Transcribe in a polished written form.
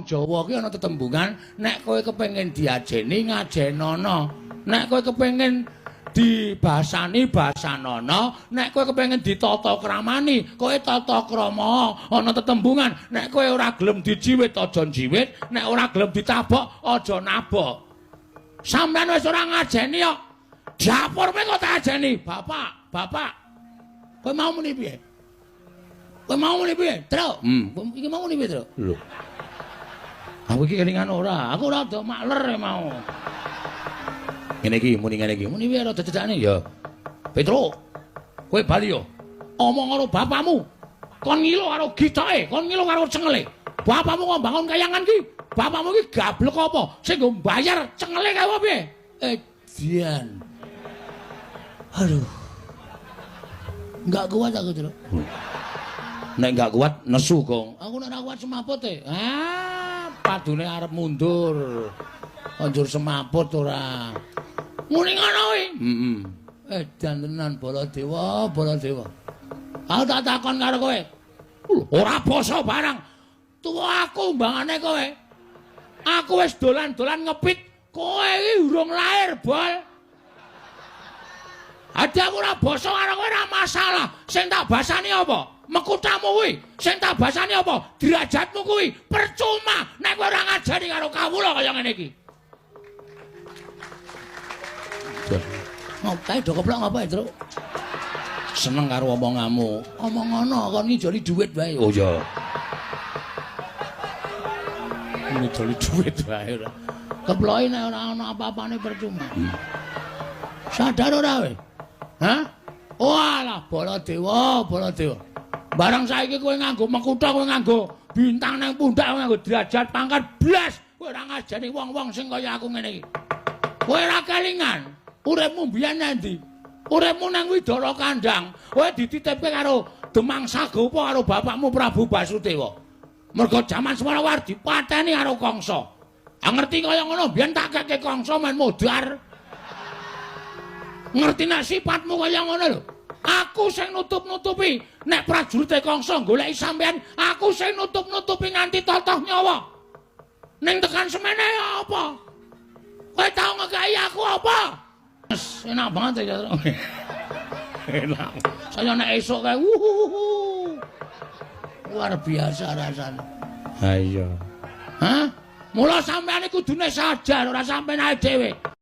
Jawa ki ana tetembungan nek kowe kepengin diajeni ngajenono. Nek kowe kepengin dibasani basanono, nek kowe kepengin ditata kramani, kowe tata krama. Ana tetembungan nek kowe ora gelem dijiwit aja jiwit, nek ora gelem ditabok aja nabok. Sampeyan wis ora ngajeni kok. Dapur kowe kok tak ajeni, Bapak, Bapak. Kowe mau muni piye? Kowe mau muni piye? Truk. Iki mau muni piye, Truk? Lho. Aku iki kelingan ora, aku ora do makler mau. Ngene iki, muni ngene iki. Muni piye rada cecakne ya. Petro. Kowe bali yo. Omong karo bapakmu. Kon ngilo karo gitoke, kon ngilo karo cengele. Bapakmu kok bangun kayangan ki. Bapakmu ki gablek apa? Sing nggo mbayar cengele kae apa piye? Dian. Aduh. Enggak kuat aku, Tru. Nek enggak kuat nesu, Gong. Aku nek ora kuat semaput e. Padune arep mundur. Anjur semaput ora. Muni ngono kuwi. Edan tenan Baladewa, Baladewa. Aku tak takon karo kowe. Ora basa barang. Tuwa aku mbangane kowe. Aku wis dolan-dolan ngepit, kowe iki urung lair, Bol. Ade aku ora basa karo kowe ora masalah. Sing tak basani apa? Mekutamu kuwi. Sing tak basani apa? Derajatmu kuwi. Percuma nek kowe ora ngajari karo kawula kaya ngene iki. Ngopae do keplok ngopae, Truk? Seneng karo omonganmu. Omong ngono kon ngijoli dhuwit wae. Oh ya. Ngijoli dhuwit wae ora. Keploki nek ora ana apa-apane percuma. Sadar ora kowe? Hah? Walah, Baladewa, Baladewa. Barang saiki kowe nganggo mekutha, kowe nganggo bintang nang pundak, kowe nganggo derajat pangkat blas. Kowe ora ngajeni wong-wong sing kaya aku ngene iki. Kowe ora kelingan. Uripmu mbiyen endi? Uripmu nang Widara Kandang. Kowe dititipke karo Demang Sagopa karo bapakmu Prabu Basudewa. Mergo jaman Semarawardi dipateni karo Kangsa. Ngerti kaya ngono, mbiyen tak keke Kangsa men modar. Ngerti nek sifatmu kaya ngono lho. Aku sing nutup-nutupi nek prajurite Kangsa goleki sampean, aku sing nutup-nutupi nganti totoh nyawa. Ning tekan semene apa? Kowe tau ngekai aku apa? Enak banget ya. Enak. Saya nek esuk kae luar biasa rasane. Ha iya. Hah? Mula sampean iku kudune sadar ora sampean ae dhewe.